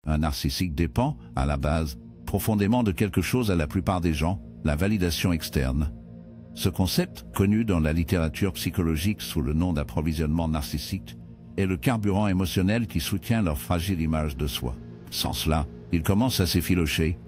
Un narcissique dépend, à la base, profondément de quelque chose à la plupart des gens, la validation externe. Ce concept, connu dans la littérature psychologique sous le nom d'approvisionnement narcissique, est le carburant émotionnel qui soutient leur fragile image de soi. Sans cela, ils commencent à s'effilocher.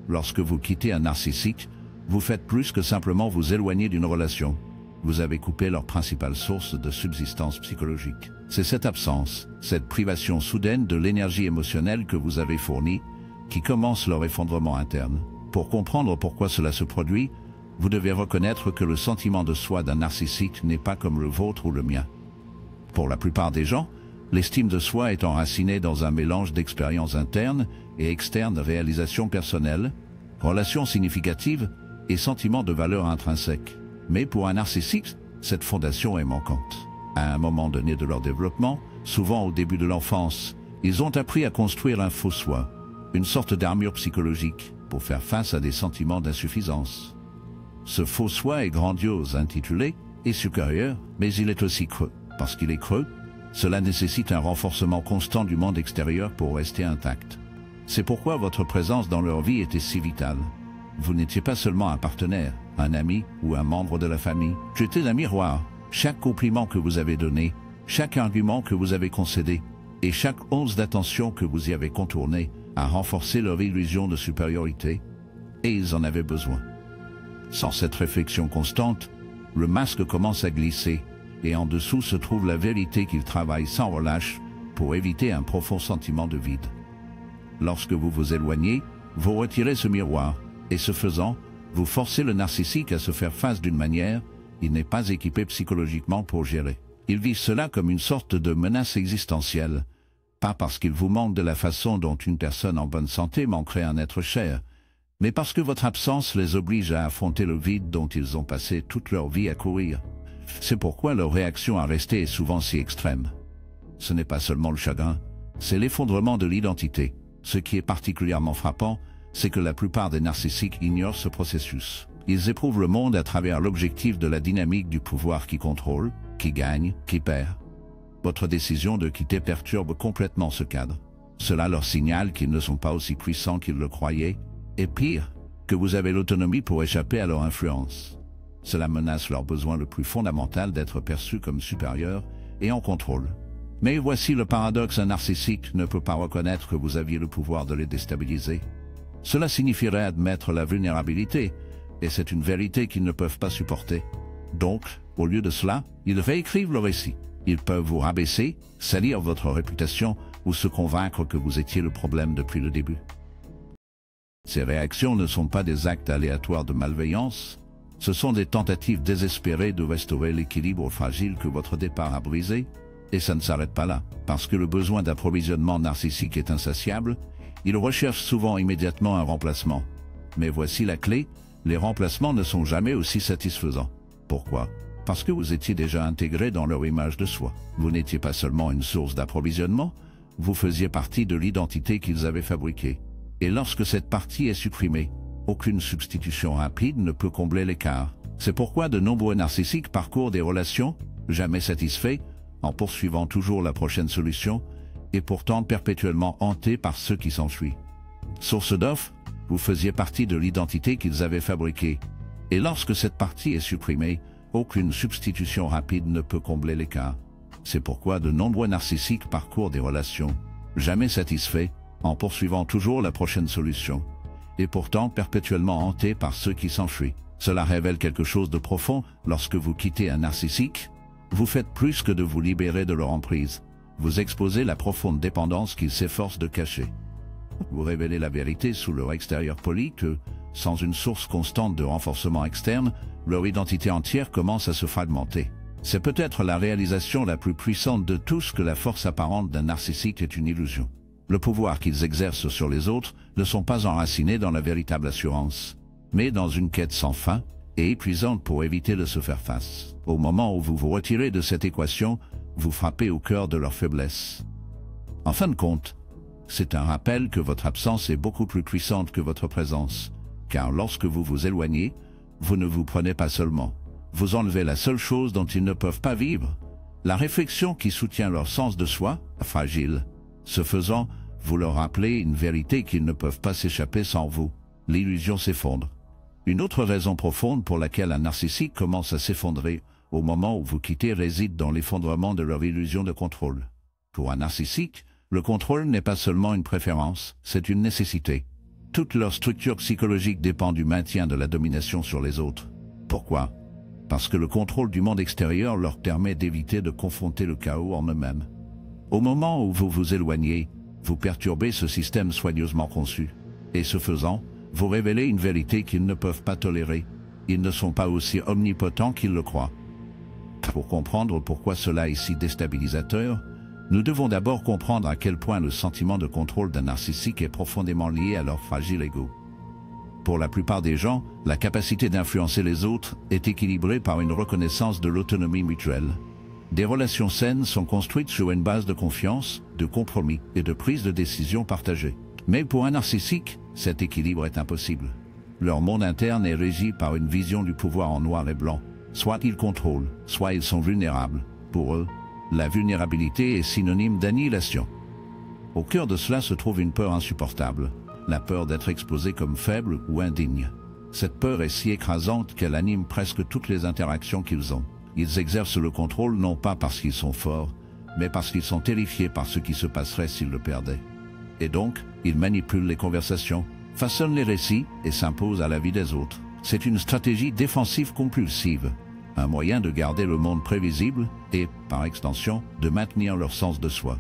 Lorsque vous quittez un narcissique, vous faites plus que simplement vous éloigner d'une relation. Vous avez coupé leur principale source de subsistance psychologique. C'est cette absence, cette privation soudaine de l'énergie émotionnelle que vous avez fournie, qui commence leur effondrement interne. Pour comprendre pourquoi cela se produit, vous devez reconnaître que le sentiment de soi d'un narcissique n'est pas comme le vôtre ou le mien. Pour la plupart des gens, l'estime de soi est enracinée dans un mélange d'expériences internes et externes de réalisations personnelles, relations significatives et sentiments de valeur intrinsèque. Mais pour un narcissique, cette fondation est manquante. À un moment donné de leur développement, souvent au début de l'enfance, ils ont appris à construire un faux soi, une sorte d'armure psychologique pour faire face à des sentiments d'insuffisance. Ce faux soi est grandiose, intitulé et supérieur, mais il est aussi creux. Parce qu'il est creux, cela nécessite un renforcement constant du monde extérieur pour rester intact. C'est pourquoi votre présence dans leur vie était si vitale. Vous n'étiez pas seulement un partenaire, un ami ou un membre de la famille. J'étais un miroir. Chaque compliment que vous avez donné, chaque argument que vous avez concédé, et chaque once d'attention que vous y avez contourné a renforcé leur illusion de supériorité, et ils en avaient besoin. Sans cette réflexion constante, le masque commence à glisser, et en dessous se trouve la vérité qu'ils travaillent sans relâche pour éviter un profond sentiment de vide. Lorsque vous vous éloignez, vous retirez ce miroir, et ce faisant, vous forcez le narcissique à se faire face d'une manière il n'est pas équipé psychologiquement pour gérer. Il vit cela comme une sorte de menace existentielle, pas parce qu'il vous manque de la façon dont une personne en bonne santé manquerait un être cher, mais parce que votre absence les oblige à affronter le vide dont ils ont passé toute leur vie à courir. C'est pourquoi leur réaction à rester est souvent si extrême. Ce n'est pas seulement le chagrin, c'est l'effondrement de l'identité. Ce qui est particulièrement frappant, c'est que la plupart des narcissiques ignorent ce processus. Ils éprouvent le monde à travers l'objectif de la dynamique du pouvoir qui contrôle, qui gagne, qui perd. Votre décision de quitter perturbe complètement ce cadre. Cela leur signale qu'ils ne sont pas aussi puissants qu'ils le croyaient, et pire, que vous avez l'autonomie pour échapper à leur influence. Cela menace leur besoin le plus fondamental d'être perçu comme supérieur et en contrôle. Mais voici le paradoxe, un narcissique ne peut pas reconnaître que vous aviez le pouvoir de les déstabiliser. Cela signifierait admettre la vulnérabilité, et c'est une vérité qu'ils ne peuvent pas supporter. Donc, au lieu de cela, ils réécrivent le récit. Ils peuvent vous rabaisser, salir votre réputation ou se convaincre que vous étiez le problème depuis le début. Ces réactions ne sont pas des actes aléatoires de malveillance, ce sont des tentatives désespérées de restaurer l'équilibre fragile que votre départ a brisé, et ça ne s'arrête pas là. Parce que le besoin d'approvisionnement narcissique est insatiable, ils recherchent souvent immédiatement un remplacement. Mais voici la clé, les remplacements ne sont jamais aussi satisfaisants. Pourquoi? Parce que vous étiez déjà intégré dans leur image de soi. Vous n'étiez pas seulement une source d'approvisionnement, vous faisiez partie de l'identité qu'ils avaient fabriquée. Et lorsque cette partie est supprimée, aucune substitution rapide ne peut combler l'écart. C'est pourquoi de nombreux narcissiques parcourent des relations, jamais satisfaits, en poursuivant toujours la prochaine solution, et pourtant perpétuellement hantés par ceux qui s'enfuient. Source d'offre, vous faisiez partie de l'identité qu'ils avaient fabriquée. Et lorsque cette partie est supprimée, aucune substitution rapide ne peut combler l'écart. C'est pourquoi de nombreux narcissiques parcourent des relations, jamais satisfaits, en poursuivant toujours la prochaine solution, et pourtant perpétuellement hantés par ceux qui s'enfuient. Cela révèle quelque chose de profond. Lorsque vous quittez un narcissique, vous faites plus que de vous libérer de leur emprise. Vous exposez la profonde dépendance qu'ils s'efforcent de cacher. Vous révélez la vérité sous leur extérieur poli que, sans une source constante de renforcement externe, leur identité entière commence à se fragmenter. C'est peut-être la réalisation la plus puissante de tous que la force apparente d'un narcissique est une illusion. Le pouvoir qu'ils exercent sur les autres ne sont pas enracinés dans la véritable assurance, mais dans une quête sans fin et épuisante pour éviter de se faire face. Au moment où vous vous retirez de cette équation, vous frappez au cœur de leur faiblesse. En fin de compte, c'est un rappel que votre absence est beaucoup plus puissante que votre présence, car lorsque vous vous éloignez, vous ne vous prenez pas seulement. Vous enlevez la seule chose dont ils ne peuvent pas vivre, la réflexion qui soutient leur sens de soi, fragile. Ce faisant, vous leur rappelez une vérité qu'ils ne peuvent pas s'échapper sans vous. L'illusion s'effondre. Une autre raison profonde pour laquelle un narcissique commence à s'effondrer au moment où vous quittez réside dans l'effondrement de leur illusion de contrôle. Pour un narcissique, le contrôle n'est pas seulement une préférence, c'est une nécessité. Toute leur structure psychologique dépend du maintien de la domination sur les autres. Pourquoi? Parce que le contrôle du monde extérieur leur permet d'éviter de confronter le chaos en eux-mêmes. Au moment où vous vous éloignez, vous perturbez ce système soigneusement conçu. Et ce faisant, vous révélez une vérité qu'ils ne peuvent pas tolérer. Ils ne sont pas aussi omnipotents qu'ils le croient. Pour comprendre pourquoi cela est si déstabilisateur, nous devons d'abord comprendre à quel point le sentiment de contrôle d'un narcissique est profondément lié à leur fragile ego. Pour la plupart des gens, la capacité d'influencer les autres est équilibrée par une reconnaissance de l'autonomie mutuelle. Des relations saines sont construites sur une base de confiance, de compromis et de prise de décision partagée. Mais pour un narcissique, cet équilibre est impossible. Leur monde interne est régi par une vision du pouvoir en noir et blanc. Soit ils contrôlent, soit ils sont vulnérables. Pour eux, la vulnérabilité est synonyme d'annihilation. Au cœur de cela se trouve une peur insupportable, la peur d'être exposé comme faible ou indigne. Cette peur est si écrasante qu'elle anime presque toutes les interactions qu'ils ont. Ils exercent le contrôle non pas parce qu'ils sont forts, mais parce qu'ils sont terrifiés par ce qui se passerait s'ils le perdaient. Et donc, ils manipulent les conversations, façonnent les récits et s'imposent à la vie des autres. C'est une stratégie défensive compulsive, un moyen de garder le monde prévisible et, par extension, de maintenir leur sens de soi.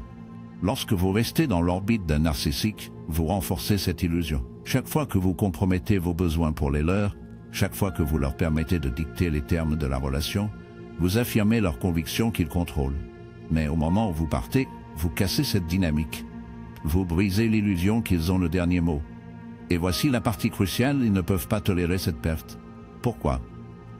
Lorsque vous restez dans l'orbite d'un narcissique, vous renforcez cette illusion. Chaque fois que vous compromettez vos besoins pour les leurs, chaque fois que vous leur permettez de dicter les termes de la relation, vous affirmez leur conviction qu'ils contrôlent. Mais au moment où vous partez, vous cassez cette dynamique. Vous brisez l'illusion qu'ils ont le dernier mot. Et voici la partie cruciale, ils ne peuvent pas tolérer cette perte. Pourquoi?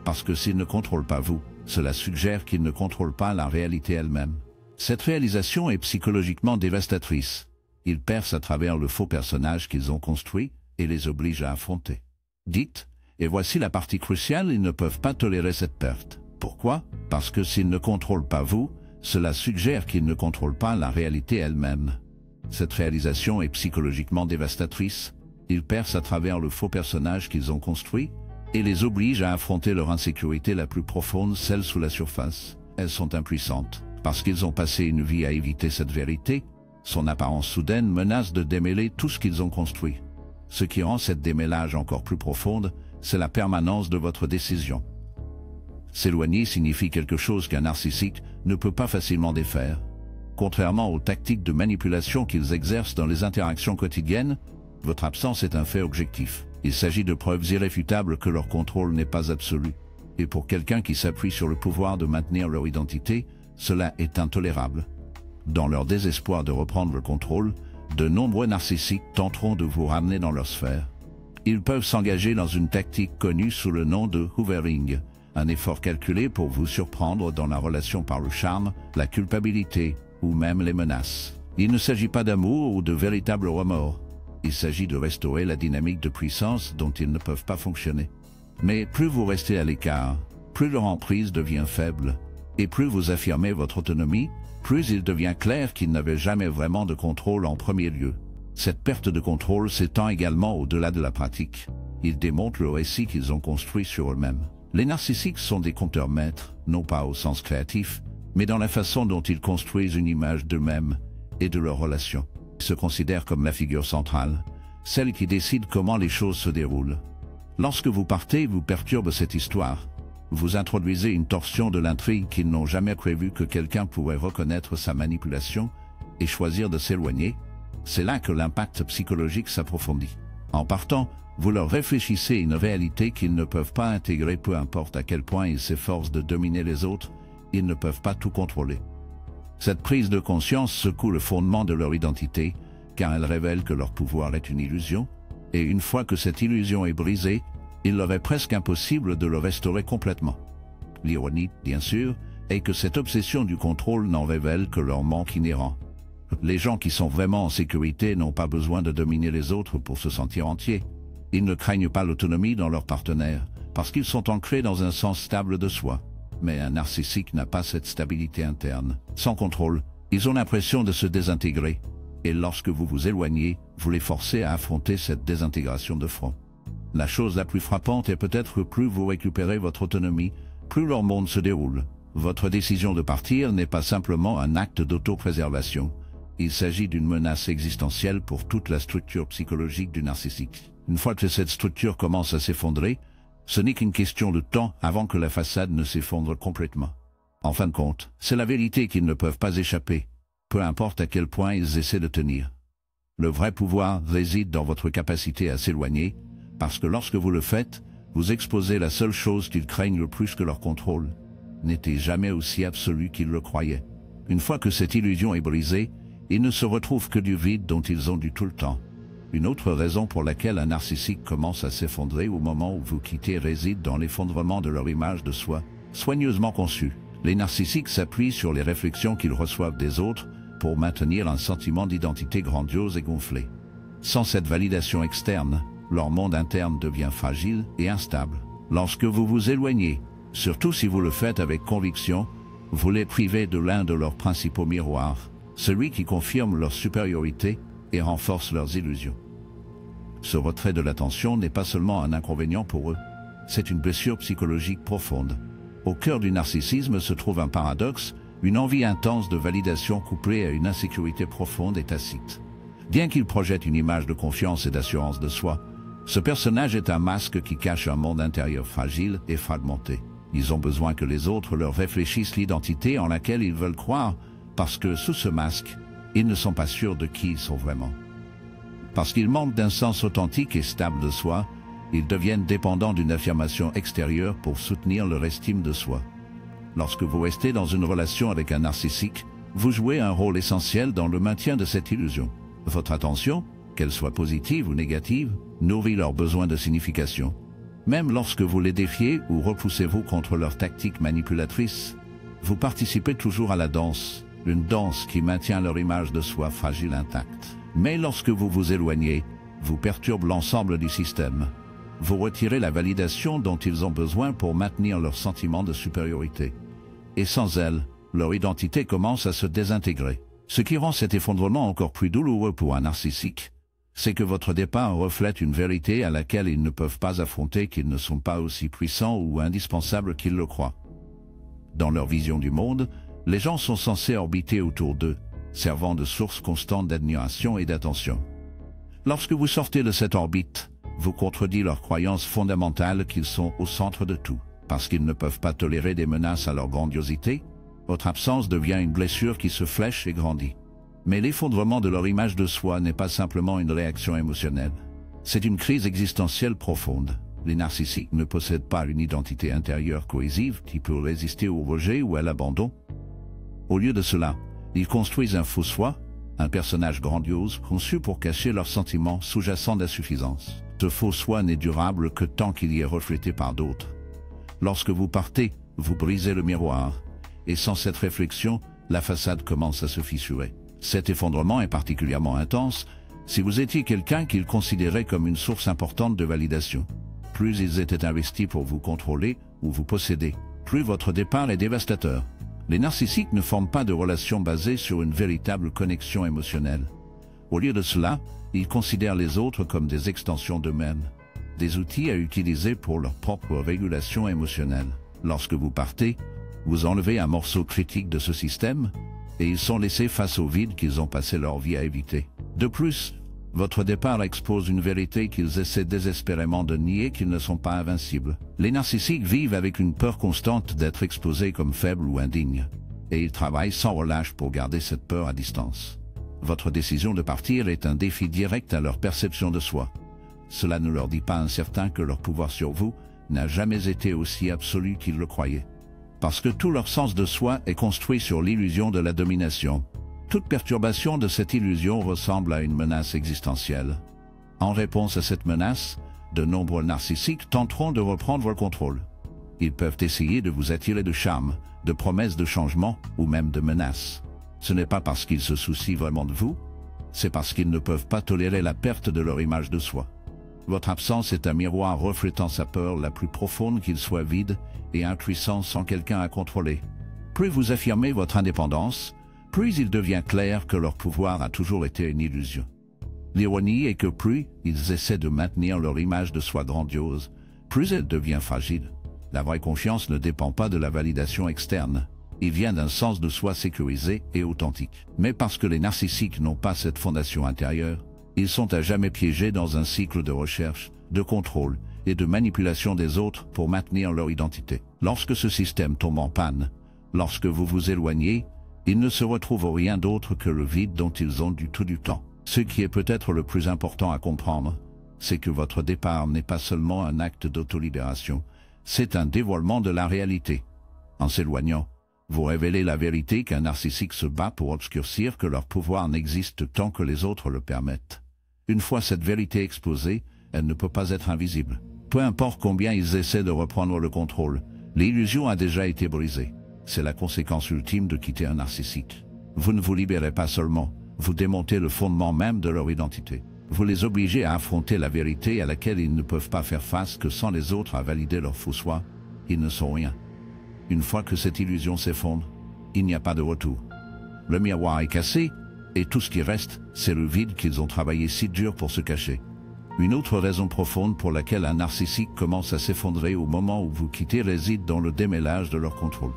Parce que s'ils ne contrôlent pas vous, cela suggère qu'ils ne contrôlent pas la réalité elle-même. Cette réalisation est psychologiquement dévastatrice. Ils percent à travers le faux personnage qu'ils ont construit et les obligent à affronter. Dites, et voici la partie cruciale, ils ne peuvent pas tolérer cette perte. Pourquoi? Parce que s'ils ne contrôlent pas vous, cela suggère qu'ils ne contrôlent pas la réalité elle-même. Cette réalisation est psychologiquement dévastatrice. Ils percent à travers le faux personnage qu'ils ont construit et les obligent à affronter leur insécurité la plus profonde, celle sous la surface. Elles sont impuissantes, parce qu'ils ont passé une vie à éviter cette vérité. Son apparence soudaine menace de démêler tout ce qu'ils ont construit. Ce qui rend cette démêlage encore plus profonde, c'est la permanence de votre décision. S'éloigner signifie quelque chose qu'un narcissique ne peut pas facilement défaire. Contrairement aux tactiques de manipulation qu'ils exercent dans les interactions quotidiennes, votre absence est un fait objectif. Il s'agit de preuves irréfutables que leur contrôle n'est pas absolu. Et pour quelqu'un qui s'appuie sur le pouvoir de maintenir leur identité, cela est intolérable. Dans leur désespoir de reprendre le contrôle, de nombreux narcissiques tenteront de vous ramener dans leur sphère. Ils peuvent s'engager dans une tactique connue sous le nom de hoovering, un effort calculé pour vous surprendre dans la relation par le charme, la culpabilité ou même les menaces. Il ne s'agit pas d'amour ou de véritable remords. Il s'agit de restaurer la dynamique de puissance dont ils ne peuvent pas fonctionner. Mais plus vous restez à l'écart, plus leur emprise devient faible, et plus vous affirmez votre autonomie, plus il devient clair qu'ils n'avaient jamais vraiment de contrôle en premier lieu. Cette perte de contrôle s'étend également au-delà de la pratique. Ils démontrent le récit qu'ils ont construit sur eux-mêmes. Les narcissiques sont des conteurs maîtres, non pas au sens créatif, mais dans la façon dont ils construisent une image d'eux-mêmes et de leurs relations. Ils se considèrent comme la figure centrale, celle qui décide comment les choses se déroulent. Lorsque vous partez, vous perturbez cette histoire. Vous introduisez une torsion de l'intrigue qu'ils n'ont jamais prévu que quelqu'un pourrait reconnaître sa manipulation et choisir de s'éloigner. C'est là que l'impact psychologique s'approfondit. En partant, vous leur réfléchissez une réalité qu'ils ne peuvent pas intégrer, peu importe à quel point ils s'efforcent de dominer les autres, ils ne peuvent pas tout contrôler. Cette prise de conscience secoue le fondement de leur identité, car elle révèle que leur pouvoir est une illusion, et une fois que cette illusion est brisée, il leur est presque impossible de le restaurer complètement. L'ironie, bien sûr, est que cette obsession du contrôle n'en révèle que leur manque inhérent. Les gens qui sont vraiment en sécurité n'ont pas besoin de dominer les autres pour se sentir entiers. Ils ne craignent pas l'autonomie dans leur partenaire, parce qu'ils sont ancrés dans un sens stable de soi. Mais un narcissique n'a pas cette stabilité interne. Sans contrôle, ils ont l'impression de se désintégrer. et lorsque vous vous éloignez, vous les forcez à affronter cette désintégration de front. La chose la plus frappante est peut-être que plus vous récupérez votre autonomie, plus leur monde se déroule. Votre décision de partir n'est pas simplement un acte d'autopréservation. Il s'agit d'une menace existentielle pour toute la structure psychologique du narcissique. Une fois que cette structure commence à s'effondrer, ce n'est qu'une question de temps avant que la façade ne s'effondre complètement. En fin de compte, c'est la vérité qu'ils ne peuvent pas échapper, peu importe à quel point ils essaient de tenir. Le vrai pouvoir réside dans votre capacité à s'éloigner, parce que lorsque vous le faites, vous exposez la seule chose qu'ils craignent le plus que leur contrôle. N'était jamais aussi absolu qu'ils le croyaient. Une fois que cette illusion est brisée, ils ne se retrouvent que du vide dont ils ont du tout le temps. Une autre raison pour laquelle un narcissique commence à s'effondrer au moment où vous quittez réside dans l'effondrement de leur image de soi, soigneusement conçue. Les narcissiques s'appuient sur les réflexions qu'ils reçoivent des autres pour maintenir un sentiment d'identité grandiose et gonflé. Sans cette validation externe, leur monde interne devient fragile et instable. Lorsque vous vous éloignez, surtout si vous le faites avec conviction, vous les privez de l'un de leurs principaux miroirs, celui qui confirme leur supériorité et renforce leurs illusions. Ce retrait de l'attention n'est pas seulement un inconvénient pour eux, c'est une blessure psychologique profonde. Au cœur du narcissisme se trouve un paradoxe, une envie intense de validation couplée à une insécurité profonde et tacite. Bien qu'il projette une image de confiance et d'assurance de soi, ce personnage est un masque qui cache un monde intérieur fragile et fragmenté. Ils ont besoin que les autres leur réfléchissent l'identité en laquelle ils veulent croire, parce que sous ce masque, ils ne sont pas sûrs de qui ils sont vraiment. Parce qu'ils manquent d'un sens authentique et stable de soi, ils deviennent dépendants d'une affirmation extérieure pour soutenir leur estime de soi. Lorsque vous restez dans une relation avec un narcissique, vous jouez un rôle essentiel dans le maintien de cette illusion. Votre attention, qu'elle soit positive ou négative, nourrit leurs besoins de signification. Même lorsque vous les défiez ou repoussez-vous contre leurs tactiques manipulatrices, vous participez toujours à la danse, une danse qui maintient leur image de soi fragile intacte. Mais lorsque vous vous éloignez, vous perturbez l'ensemble du système. Vous retirez la validation dont ils ont besoin pour maintenir leur sentiment de supériorité. Et sans elle, leur identité commence à se désintégrer. Ce qui rend cet effondrement encore plus douloureux pour un narcissique, c'est que votre départ reflète une vérité à laquelle ils ne peuvent pas affronter qu'ils ne sont pas aussi puissants ou indispensables qu'ils le croient. Dans leur vision du monde, les gens sont censés orbiter autour d'eux, servant de source constante d'admiration et d'attention. Lorsque vous sortez de cette orbite, vous contredit leur croyance fondamentale qu'ils sont au centre de tout. Parce qu'ils ne peuvent pas tolérer des menaces à leur grandiosité, votre absence devient une blessure qui se flèche et grandit. Mais l'effondrement de leur image de soi n'est pas simplement une réaction émotionnelle. C'est une crise existentielle profonde. Les narcissiques ne possèdent pas une identité intérieure cohésive qui peut résister au rejet ou à l'abandon. Au lieu de cela, ils construisent un faux soi, un personnage grandiose conçu pour cacher leurs sentiments sous-jacents d'insuffisance. Ce faux soi n'est durable que tant qu'il y est reflété par d'autres. Lorsque vous partez, vous brisez le miroir, et sans cette réflexion, la façade commence à se fissurer. Cet effondrement est particulièrement intense si vous étiez quelqu'un qu'ils considéraient comme une source importante de validation. Plus ils étaient investis pour vous contrôler ou vous posséder, plus votre départ est dévastateur. Les narcissiques ne forment pas de relations basées sur une véritable connexion émotionnelle. Au lieu de cela, ils considèrent les autres comme des extensions d'eux-mêmes, des outils à utiliser pour leur propre régulation émotionnelle. Lorsque vous partez, vous enlevez un morceau critique de ce système, et ils sont laissés face au vide qu'ils ont passé leur vie à éviter. De plus, votre départ expose une vérité qu'ils essaient désespérément de nier, qu'ils ne sont pas invincibles. Les narcissiques vivent avec une peur constante d'être exposés comme faibles ou indignes, et ils travaillent sans relâche pour garder cette peur à distance. Votre décision de partir est un défi direct à leur perception de soi. Cela ne leur dit pas incertain que leur pouvoir sur vous n'a jamais été aussi absolu qu'ils le croyaient. Parce que tout leur sens de soi est construit sur l'illusion de la domination. Toute perturbation de cette illusion ressemble à une menace existentielle. En réponse à cette menace, de nombreux narcissiques tenteront de reprendre le contrôle. Ils peuvent essayer de vous attirer de charme, de promesses de changement ou même de menaces. Ce n'est pas parce qu'ils se soucient vraiment de vous, c'est parce qu'ils ne peuvent pas tolérer la perte de leur image de soi. Votre absence est un miroir reflétant sa peur la plus profonde, qu'il soit vide et impuissant sans quelqu'un à contrôler. Plus vous affirmez votre indépendance, plus il devient clair que leur pouvoir a toujours été une illusion. L'ironie est que plus ils essaient de maintenir leur image de soi grandiose, plus elle devient fragile. La vraie confiance ne dépend pas de la validation externe. Il vient d'un sens de soi sécurisé et authentique. Mais parce que les narcissiques n'ont pas cette fondation intérieure, ils sont à jamais piégés dans un cycle de recherche, de contrôle et de manipulation des autres pour maintenir leur identité. Lorsque ce système tombe en panne, lorsque vous vous éloignez, ils ne se retrouvent rien d'autre que le vide dont ils ont du tout du temps. Ce qui est peut-être le plus important à comprendre, c'est que votre départ n'est pas seulement un acte d'autolibération, c'est un dévoilement de la réalité. En s'éloignant, vous révélez la vérité qu'un narcissique se bat pour obscurcir, que leur pouvoir n'existe tant que les autres le permettent. Une fois cette vérité exposée, elle ne peut pas être invisible. Peu importe combien ils essaient de reprendre le contrôle, l'illusion a déjà été brisée. C'est la conséquence ultime de quitter un narcissique. Vous ne vous libérez pas seulement, vous démontez le fondement même de leur identité. Vous les obligez à affronter la vérité à laquelle ils ne peuvent pas faire face, que sans les autres à valider leur faux soi, ils ne sont rien. Une fois que cette illusion s'effondre, il n'y a pas de retour. Le miroir est cassé, et tout ce qui reste, c'est le vide qu'ils ont travaillé si dur pour se cacher. Une autre raison profonde pour laquelle un narcissique commence à s'effondrer au moment où vous quittez réside dans le démêlage de leur contrôle.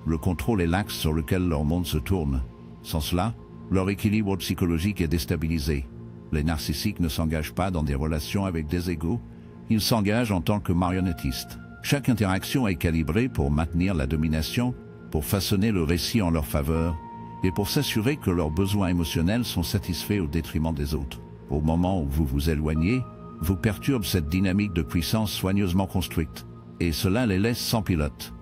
Le contrôle est l'axe sur lequel leur monde se tourne. Sans cela, leur équilibre psychologique est déstabilisé. Les narcissiques ne s'engagent pas dans des relations avec des égaux, ils s'engagent en tant que marionnettistes. Chaque interaction est calibrée pour maintenir la domination, pour façonner le récit en leur faveur, et pour s'assurer que leurs besoins émotionnels sont satisfaits au détriment des autres. Au moment où vous vous éloignez, vous perturbez cette dynamique de puissance soigneusement construite, et cela les laisse sans pilote.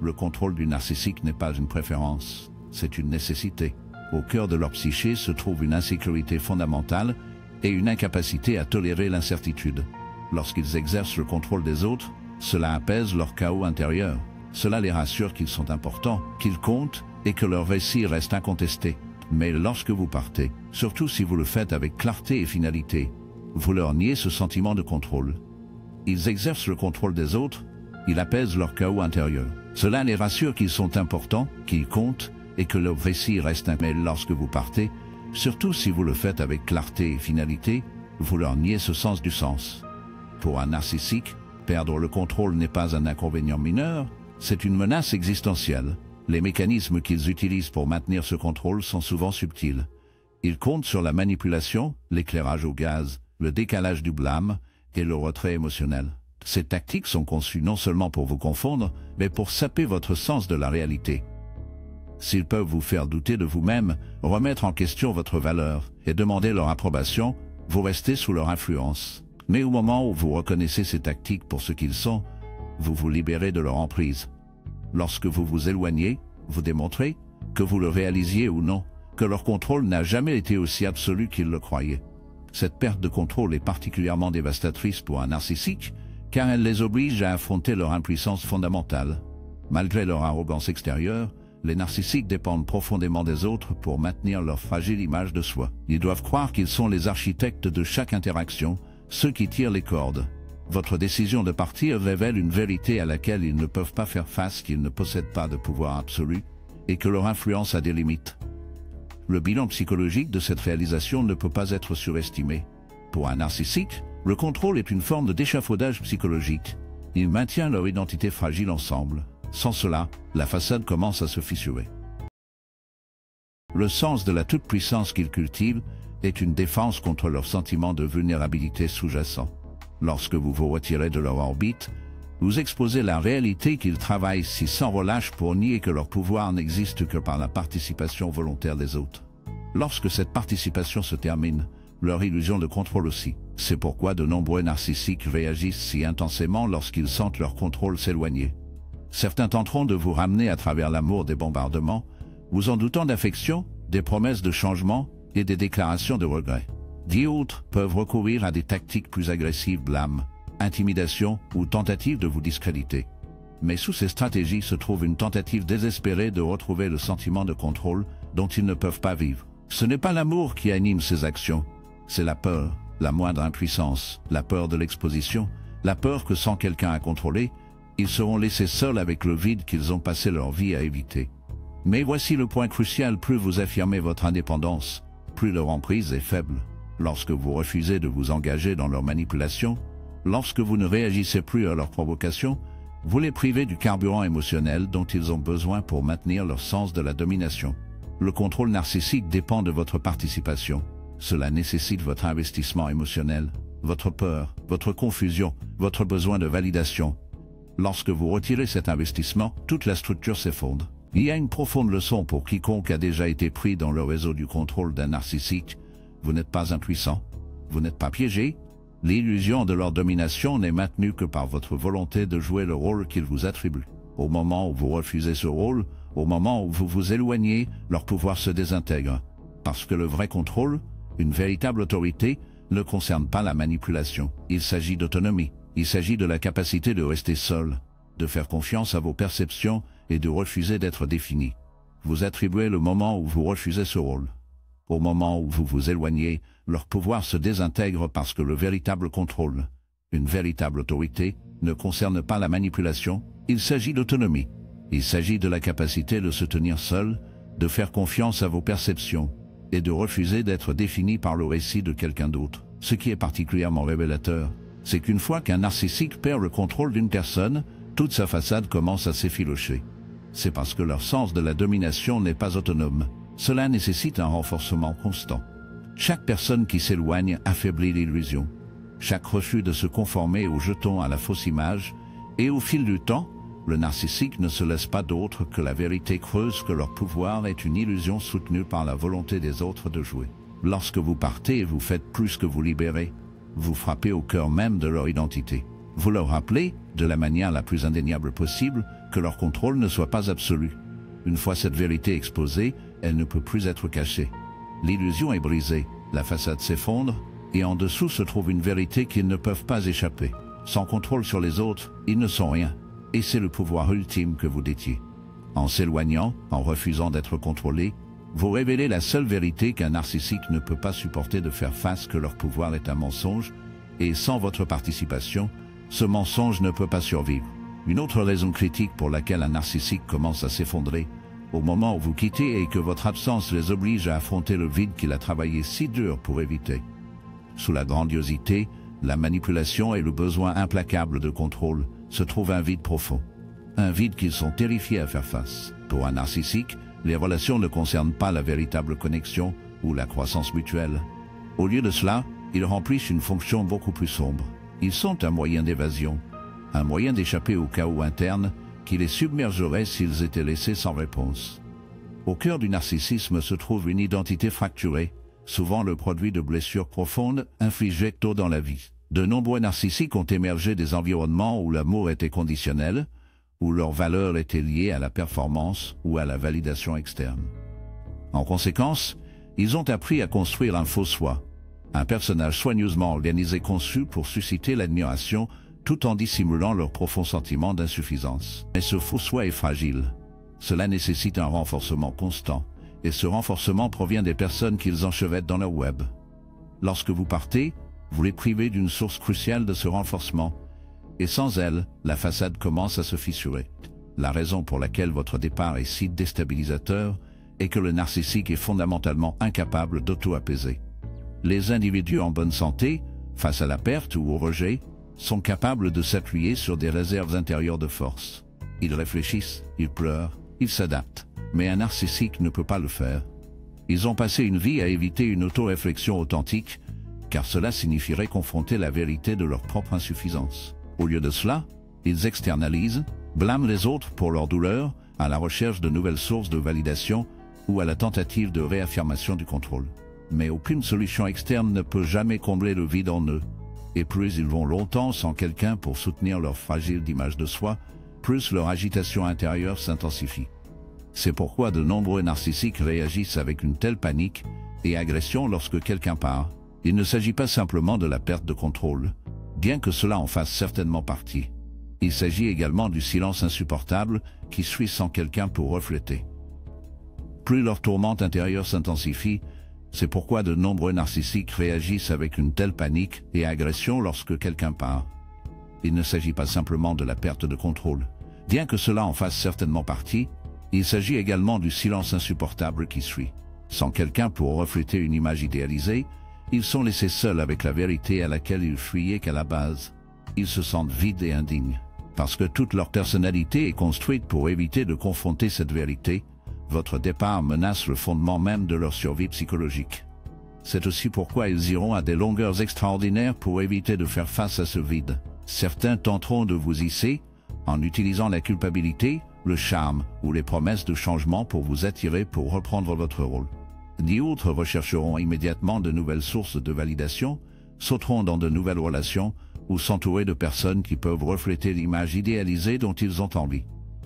Le contrôle du narcissique n'est pas une préférence, c'est une nécessité. Au cœur de leur psyché se trouve une insécurité fondamentale et une incapacité à tolérer l'incertitude. Lorsqu'ils exercent le contrôle des autres, cela apaise leur chaos intérieur. Cela les rassure qu'ils sont importants, qu'ils comptent et que leur récit reste incontesté. Mais lorsque vous partez, surtout si vous le faites avec clarté et finalité, vous leur niez ce sentiment de contrôle. Ils exercent le contrôle des autres, ils apaisent leur chaos intérieur. Cela les rassure qu'ils sont importants, qu'ils comptent et que leur récit reste un. Mais lorsque vous partez, surtout si vous le faites avec clarté et finalité, vous leur niez ce sens du sens. Pour un narcissique, perdre le contrôle n'est pas un inconvénient mineur, c'est une menace existentielle. Les mécanismes qu'ils utilisent pour maintenir ce contrôle sont souvent subtils. Ils comptent sur la manipulation, l'éclairage au gaz, le décalage du blâme et le retrait émotionnel. Ces tactiques sont conçues non seulement pour vous confondre, mais pour saper votre sens de la réalité. S'ils peuvent vous faire douter de vous-même, remettre en question votre valeur et demander leur approbation, vous restez sous leur influence. Mais au moment où vous reconnaissez ces tactiques pour ce qu'ils sont, vous vous libérez de leur emprise. Lorsque vous vous éloignez, vous démontrez, que vous le réalisiez ou non, que leur contrôle n'a jamais été aussi absolu qu'ils le croyaient. Cette perte de contrôle est particulièrement dévastatrice pour un narcissique, car elle les oblige à affronter leur impuissance fondamentale. Malgré leur arrogance extérieure, les narcissiques dépendent profondément des autres pour maintenir leur fragile image de soi. Ils doivent croire qu'ils sont les architectes de chaque interaction, ceux qui tirent les cordes. Votre décision de partir révèle une vérité à laquelle ils ne peuvent pas faire face, qu'ils ne possèdent pas de pouvoir absolu, et que leur influence a des limites. Le bilan psychologique de cette réalisation ne peut pas être surestimé. Pour un narcissique, le contrôle est une forme d'échafaudage psychologique. Ils maintiennent leur identité fragile ensemble. Sans cela, la façade commence à se fissurer. Le sens de la toute-puissance qu'ils cultivent est une défense contre leur sentiment de vulnérabilité sous-jacent. Lorsque vous vous retirez de leur orbite, vous exposez la réalité qu'ils travaillent si sans relâche pour nier que leur pouvoir n'existe que par la participation volontaire des autres. Lorsque cette participation se termine, leur illusion de contrôle aussi. C'est pourquoi de nombreux narcissiques réagissent si intensément lorsqu'ils sentent leur contrôle s'éloigner. Certains tenteront de vous ramener à travers l'amour des bombardements, vous en doutant d'affection, des promesses de changement et des déclarations de regret. D'autres peuvent recourir à des tactiques plus agressives, blâme, intimidation ou tentative de vous discréditer. Mais sous ces stratégies se trouve une tentative désespérée de retrouver le sentiment de contrôle dont ils ne peuvent pas vivre. Ce n'est pas l'amour qui anime ces actions, c'est la peur, la moindre impuissance, la peur de l'exposition, la peur que sans quelqu'un à contrôler, ils seront laissés seuls avec le vide qu'ils ont passé leur vie à éviter. Mais voici le point crucial, plus vous affirmez votre indépendance, plus leur emprise est faible. Lorsque vous refusez de vous engager dans leur manipulation, lorsque vous ne réagissez plus à leurs provocations, vous les privez du carburant émotionnel dont ils ont besoin pour maintenir leur sens de la domination. Le contrôle narcissique dépend de votre participation. Cela nécessite votre investissement émotionnel, votre peur, votre confusion, votre besoin de validation. Lorsque vous retirez cet investissement, toute la structure s'effondre. Il y a une profonde leçon pour quiconque a déjà été pris dans le réseau du contrôle d'un narcissique. Vous n'êtes pas impuissant, vous n'êtes pas piégé. L'illusion de leur domination n'est maintenue que par votre volonté de jouer le rôle qu'ils vous attribuent. Au moment où vous refusez ce rôle, au moment où vous vous éloignez, leur pouvoir se désintègre. Parce que le vrai contrôle, une véritable autorité, ne concerne pas la manipulation. Il s'agit d'autonomie. Il s'agit de la capacité de rester seul, de faire confiance à vos perceptions et de refuser d'être défini. Vous attribuez le moment où vous refusez ce rôle. Au moment où vous vous éloignez, leur pouvoir se désintègre parce que le véritable contrôle, une véritable autorité, ne concerne pas la manipulation, il s'agit d'autonomie. Il s'agit de la capacité de se tenir seul, de faire confiance à vos perceptions et de refuser d'être défini par le récit de quelqu'un d'autre. Ce qui est particulièrement révélateur, c'est qu'une fois qu'un narcissique perd le contrôle d'une personne, toute sa façade commence à s'effilocher. C'est parce que leur sens de la domination n'est pas autonome. Cela nécessite un renforcement constant. Chaque personne qui s'éloigne affaiblit l'illusion. Chaque refus de se conformer au jeton à la fausse image, et au fil du temps, le narcissique ne se laisse pas d'autre que la vérité creuse que leur pouvoir est une illusion soutenue par la volonté des autres de jouer. Lorsque vous partez, vous faites plus que vous libérer. Vous frappez au cœur même de leur identité. Vous leur rappelez, de la manière la plus indéniable possible, que leur contrôle ne soit pas absolu. Une fois cette vérité exposée, elle ne peut plus être cachée. L'illusion est brisée, la façade s'effondre, et en dessous se trouve une vérité qu'ils ne peuvent pas échapper. Sans contrôle sur les autres, ils ne sont rien, et c'est le pouvoir ultime que vous détiez. En s'éloignant, en refusant d'être contrôlé, vous révélez la seule vérité qu'un narcissique ne peut pas supporter de faire face, que leur pouvoir est un mensonge, et sans votre participation, ce mensonge ne peut pas survivre. Une autre raison critique pour laquelle un narcissique commence à s'effondrer, au moment où vous quittez et que votre absence les oblige à affronter le vide qu'il a travaillé si dur pour éviter. Sous la grandiosité, la manipulation et le besoin implacable de contrôle, se trouve un vide profond. Un vide qu'ils sont terrifiés à faire face. Pour un narcissique, les relations ne concernent pas la véritable connexion ou la croissance mutuelle. Au lieu de cela, ils remplissent une fonction beaucoup plus sombre. Ils sont un moyen d'évasion, un moyen d'échapper au chaos interne qui les submergerait s'ils étaient laissés sans réponse. Au cœur du narcissisme se trouve une identité fracturée, souvent le produit de blessures profondes infligées tôt dans la vie. De nombreux narcissiques ont émergé des environnements où l'amour était conditionnel, où leurs valeurs étaient liées à la performance ou à la validation externe. En conséquence, ils ont appris à construire un faux soi, un personnage soigneusement organisé conçu pour susciter l'admiration tout en dissimulant leur profond sentiment d'insuffisance. Mais ce faux soi est fragile. Cela nécessite un renforcement constant, et ce renforcement provient des personnes qu'ils enchevêtrent dans leur web. Lorsque vous partez, vous les privez d'une source cruciale de ce renforcement, et sans elle, la façade commence à se fissurer. La raison pour laquelle votre départ est si déstabilisateur est que le narcissique est fondamentalement incapable d'auto-apaiser. Les individus en bonne santé, face à la perte ou au rejet, sont capables de s'appuyer sur des réserves intérieures de force. Ils réfléchissent, ils pleurent, ils s'adaptent. Mais un narcissique ne peut pas le faire. Ils ont passé une vie à éviter une auto-réflexion authentique, car cela signifierait confronter la vérité de leur propre insuffisance. Au lieu de cela, ils externalisent, blâment les autres pour leur douleur, à la recherche de nouvelles sources de validation ou à la tentative de réaffirmation du contrôle. Mais aucune solution externe ne peut jamais combler le vide en eux, et plus ils vont longtemps sans quelqu'un pour soutenir leur fragile image de soi, plus leur agitation intérieure s'intensifie. C'est pourquoi de nombreux narcissiques réagissent avec une telle panique et agression lorsque quelqu'un part. Il ne s'agit pas simplement de la perte de contrôle, bien que cela en fasse certainement partie. Il s'agit également du silence insupportable qui suit sans quelqu'un pour refléter. Plus leur tourmente intérieure s'intensifie, c'est pourquoi de nombreux narcissiques réagissent avec une telle panique et agression lorsque quelqu'un part. Il ne s'agit pas simplement de la perte de contrôle. Bien que cela en fasse certainement partie, Il s'agit également du silence insupportable qui suit. Sans quelqu'un pour refléter une image idéalisée, ils sont laissés seuls avec la vérité à laquelle ils fuyaient qu'à la base. Ils se sentent vides et indignes. Parce que toute leur personnalité est construite pour éviter de confronter cette vérité, votre départ menace le fondement même de leur survie psychologique. C'est aussi pourquoi ils iront à des longueurs extraordinaires pour éviter de faire face à ce vide. Certains tenteront de vous hisser, en utilisant la culpabilité, le charme ou les promesses de changement pour vous attirer pour reprendre votre rôle. D'autres rechercheront immédiatement de nouvelles sources de validation, sauteront dans de nouvelles relations ou s'entourer de personnes qui peuvent refléter l'image idéalisée dont ils ont envie.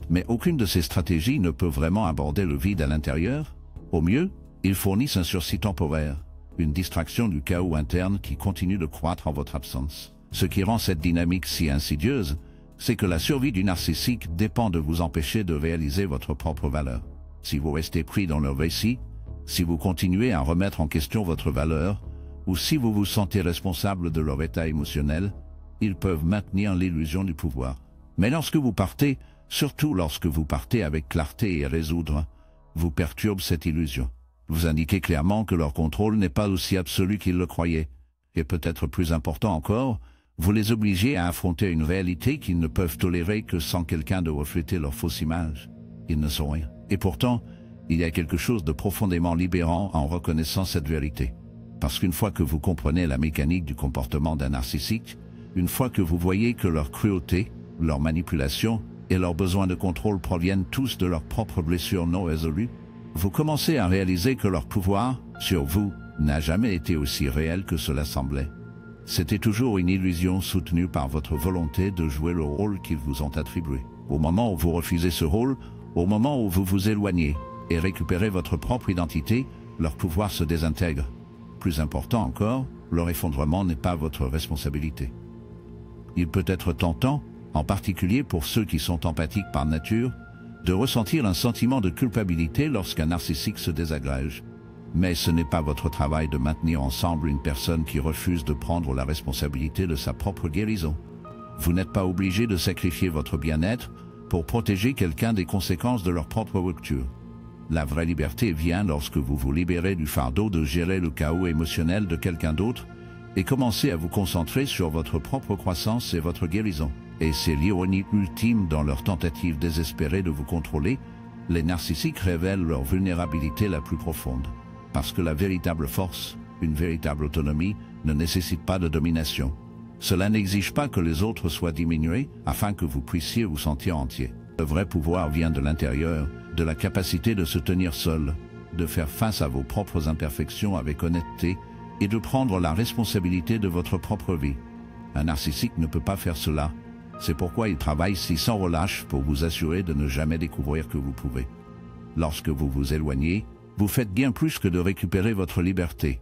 Mais aucune de ces stratégies ne peut vraiment aborder le vide à l'intérieur. Au mieux, ils fournissent un sursis temporaire, une distraction du chaos interne qui continue de croître en votre absence. Ce qui rend cette dynamique si insidieuse, c'est que la survie du narcissique dépend de vous empêcher de réaliser votre propre valeur. Si vous restez pris dans leur récit, si vous continuez à remettre en question votre valeur, ou si vous vous sentez responsable de leur état émotionnel, ils peuvent maintenir l'illusion du pouvoir. Mais lorsque vous partez, surtout lorsque vous partez avec clarté et résoudre, vous perturbez cette illusion. Vous indiquez clairement que leur contrôle n'est pas aussi absolu qu'ils le croyaient. Et peut-être plus important encore, vous les obligez à affronter une réalité qu'ils ne peuvent tolérer que sans quelqu'un de refléter leur fausse image. Ils ne sont rien. Et pourtant, il y a quelque chose de profondément libérant en reconnaissant cette vérité. Parce qu'une fois que vous comprenez la mécanique du comportement d'un narcissique, une fois que vous voyez que leur cruauté, leur manipulation et leurs besoins de contrôle proviennent tous de leurs propres blessures non résolues, vous commencez à réaliser que leur pouvoir, sur vous, n'a jamais été aussi réel que cela semblait. C'était toujours une illusion soutenue par votre volonté de jouer le rôle qu'ils vous ont attribué. Au moment où vous refusez ce rôle, au moment où vous vous éloignez et récupérez votre propre identité, leur pouvoir se désintègre. Plus important encore, leur effondrement n'est pas votre responsabilité. Il peut être tentant, en particulier pour ceux qui sont empathiques par nature, de ressentir un sentiment de culpabilité lorsqu'un narcissique se désagrège. Mais ce n'est pas votre travail de maintenir ensemble une personne qui refuse de prendre la responsabilité de sa propre guérison. Vous n'êtes pas obligé de sacrifier votre bien-être pour protéger quelqu'un des conséquences de leur propre rupture. La vraie liberté vient lorsque vous vous libérez du fardeau de gérer le chaos émotionnel de quelqu'un d'autre et commencez à vous concentrer sur votre propre croissance et votre guérison. Et c'est l'ironie ultime dans leur tentative désespérée de vous contrôler, les narcissiques révèlent leur vulnérabilité la plus profonde. Parce que la véritable force, une véritable autonomie, ne nécessite pas de domination. Cela n'exige pas que les autres soient diminués afin que vous puissiez vous sentir entier. Le vrai pouvoir vient de l'intérieur, de la capacité de se tenir seul, de faire face à vos propres imperfections avec honnêteté et de prendre la responsabilité de votre propre vie. Un narcissique ne peut pas faire cela. C'est pourquoi il travaille si sans relâche pour vous assurer de ne jamais découvrir que vous pouvez. Lorsque vous vous éloignez, vous faites bien plus que de récupérer votre liberté.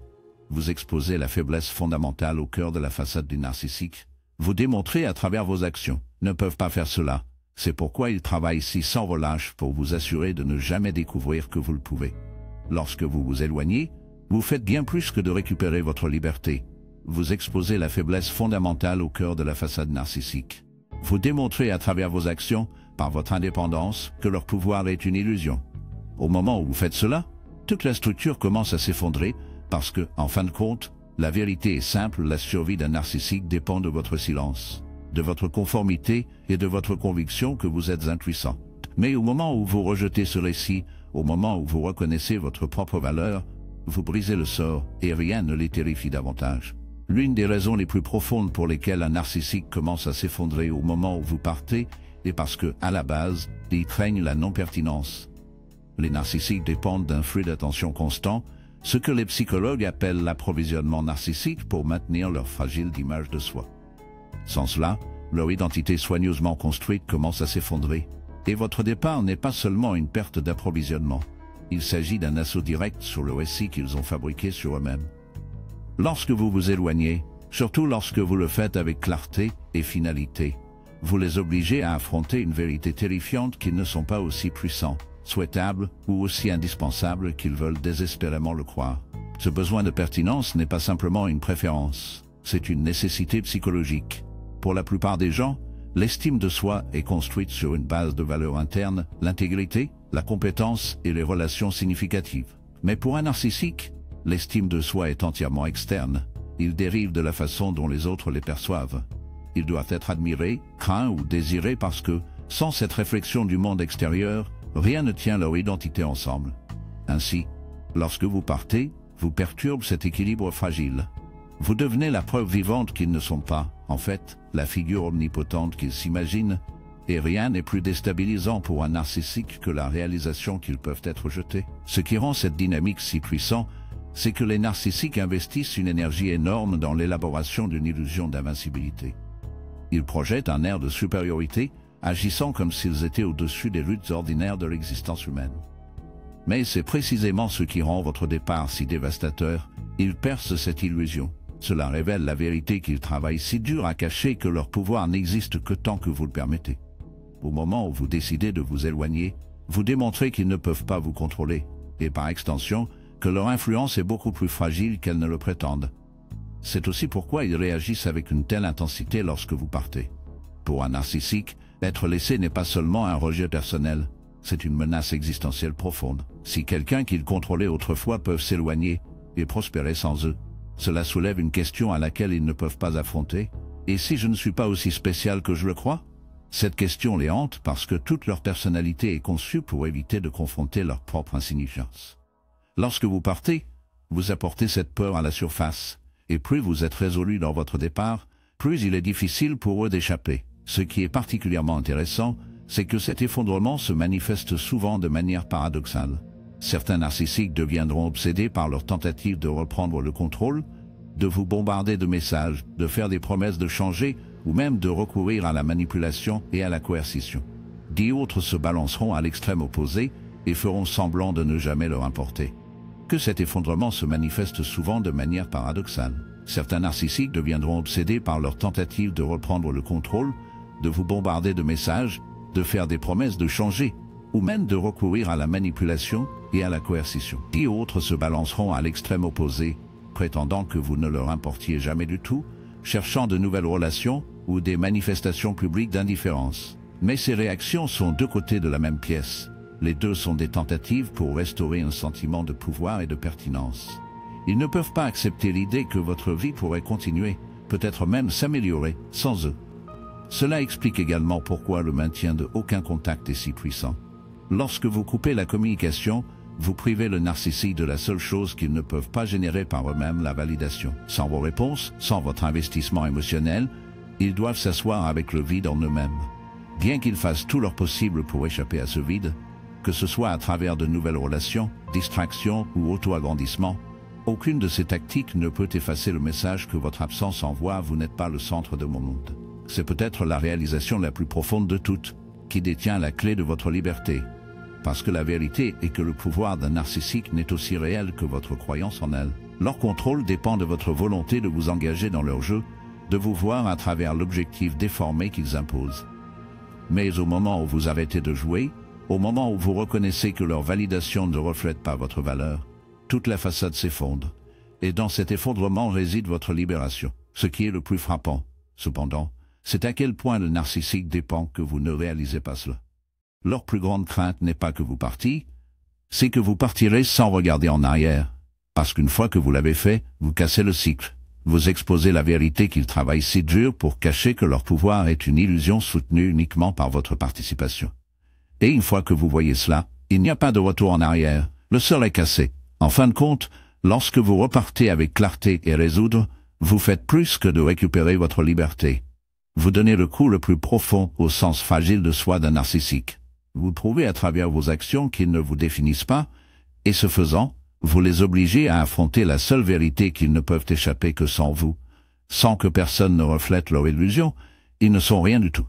Vous exposez la faiblesse fondamentale au cœur de la façade du narcissique. Vous démontrez à travers vos actions. Ne peuvent pas faire cela. C'est pourquoi il travaille si sans relâche pour vous assurer de ne jamais découvrir que vous le pouvez. Lorsque vous vous éloignez, vous faites bien plus que de récupérer votre liberté. Vous exposez la faiblesse fondamentale au cœur de la façade narcissique. Vous démontrez à travers vos actions, par votre indépendance, que leur pouvoir est une illusion. Au moment où vous faites cela, toute la structure commence à s'effondrer parce que, en fin de compte, la vérité est simple, la survie d'un narcissique dépend de votre silence, de votre conformité et de votre conviction que vous êtes impuissant. Mais au moment où vous rejetez ce récit, au moment où vous reconnaissez votre propre valeur, vous brisez le sort et rien ne les terrifie davantage. L'une des raisons les plus profondes pour lesquelles un narcissique commence à s'effondrer au moment où vous partez est parce que, à la base, ils craignent la non-pertinence. Les narcissiques dépendent d'un flux d'attention constant, ce que les psychologues appellent l'approvisionnement narcissique pour maintenir leur fragile image de soi. Sans cela, leur identité soigneusement construite commence à s'effondrer. Et votre départ n'est pas seulement une perte d'approvisionnement. Il s'agit d'un assaut direct sur le récit qu'ils ont fabriqué sur eux-mêmes. Lorsque vous vous éloignez, surtout lorsque vous le faites avec clarté et finalité, vous les obligez à affronter une vérité terrifiante qu'ils ne sont pas aussi puissants, souhaitables ou aussi indispensables qu'ils veulent désespérément le croire. Ce besoin de pertinence n'est pas simplement une préférence, c'est une nécessité psychologique. Pour la plupart des gens, L'estime de soi est construite sur une base de valeurs internes, l'intégrité, la compétence et les relations significatives. Mais pour un narcissique, l'estime de soi est entièrement externe. Il dérive de la façon dont les autres les perçoivent. Il doit être admiré, craint ou désiré parce que, sans cette réflexion du monde extérieur, rien ne tient leur identité ensemble. Ainsi, lorsque vous partez, vous perturbez cet équilibre fragile. Vous devenez la preuve vivante qu'ils ne sont pas, en fait, la figure omnipotente qu'ils s'imaginent, et rien n'est plus déstabilisant pour un narcissique que la réalisation qu'ils peuvent être jetés. Ce qui rend cette dynamique si puissante, c'est que les narcissiques investissent une énergie énorme dans l'élaboration d'une illusion d'invincibilité. Ils projettent un air de supériorité, agissant comme s'ils étaient au-dessus des luttes ordinaires de l'existence humaine. Mais c'est précisément ce qui rend votre départ si dévastateur. Ils percent cette illusion. Cela révèle la vérité qu'ils travaillent si dur à cacher que leur pouvoir n'existe que tant que vous le permettez. Au moment où vous décidez de vous éloigner, vous démontrez qu'ils ne peuvent pas vous contrôler, et par extension, que leur influence est beaucoup plus fragile qu'elles ne le prétendent. C'est aussi pourquoi ils réagissent avec une telle intensité lorsque vous partez. Pour un narcissique, être laissé n'est pas seulement un rejet personnel, c'est une menace existentielle profonde. Si quelqu'un qu'ils contrôlaient autrefois peut s'éloigner et prospérer sans eux, cela soulève une question à laquelle ils ne peuvent pas affronter. Et si je ne suis pas aussi spécial que je le crois? Cette question les hante parce que toute leur personnalité est conçue pour éviter de confronter leur propre insignifiance. Lorsque vous partez, vous apportez cette peur à la surface, et plus vous êtes résolu dans votre départ, plus il est difficile pour eux d'échapper. Ce qui est particulièrement intéressant, c'est que cet effondrement se manifeste souvent de manière paradoxale. Certains narcissiques deviendront obsédés par leur tentative de reprendre le contrôle, de vous bombarder de messages, de faire des promesses de changer, ou même de recourir à la manipulation et à la coercition. 10 autres se balanceront à l'extrême opposé et feront semblant de ne jamais leur importer. Que cet effondrement se manifeste souvent de manière paradoxale. Certains narcissiques deviendront obsédés par leur tentative de reprendre le contrôle, de vous bombarder de messages, de faire des promesses de changer, ou même de recourir à la manipulation et à la coercition. 10 autres se balanceront à l'extrême opposé, prétendant que vous ne leur importiez jamais du tout, cherchant de nouvelles relations ou des manifestations publiques d'indifférence. Mais ces réactions sont deux côtés de la même pièce. Les deux sont des tentatives pour restaurer un sentiment de pouvoir et de pertinence. Ils ne peuvent pas accepter l'idée que votre vie pourrait continuer, peut-être même s'améliorer, sans eux. Cela explique également pourquoi le maintien de aucun contact est si puissant. Lorsque vous coupez la communication, vous privez le narcissique de la seule chose qu'ils ne peuvent pas générer par eux-mêmes, la validation. Sans vos réponses, sans votre investissement émotionnel, ils doivent s'asseoir avec le vide en eux-mêmes. Bien qu'ils fassent tout leur possible pour échapper à ce vide, que ce soit à travers de nouvelles relations, distractions ou auto-agrandissement, aucune de ces tactiques ne peut effacer le message que votre absence envoie: vous n'êtes pas le centre de mon monde. C'est peut-être la réalisation la plus profonde de toutes, qui détient la clé de votre liberté. Parce que la vérité est que le pouvoir d'un narcissique n'est aussi réel que votre croyance en elle. Leur contrôle dépend de votre volonté de vous engager dans leur jeu, de vous voir à travers l'objectif déformé qu'ils imposent. Mais au moment où vous arrêtez de jouer, au moment où vous reconnaissez que leur validation ne reflète pas votre valeur, toute la façade s'effondre. Et dans cet effondrement réside votre libération. Ce qui est le plus frappant, cependant, c'est à quel point le narcissique dépend que vous ne réalisez pas cela. Leur plus grande crainte n'est pas que vous partiez, c'est que vous partirez sans regarder en arrière. Parce qu'une fois que vous l'avez fait, vous cassez le cycle. Vous exposez la vérité qu'ils travaillent si dur pour cacher que leur pouvoir est une illusion soutenue uniquement par votre participation. Et une fois que vous voyez cela, il n'y a pas de retour en arrière. Le sol est cassé. En fin de compte, lorsque vous repartez avec clarté et résoudre, vous faites plus que de récupérer votre liberté. Vous donnez le coup le plus profond au sens fragile de soi d'un narcissique. Vous prouvez à travers vos actions qu'ils ne vous définissent pas, et ce faisant, vous les obligez à affronter la seule vérité qu'ils ne peuvent échapper que sans vous. Sans que personne ne reflète leur illusion, ils ne sont rien du tout.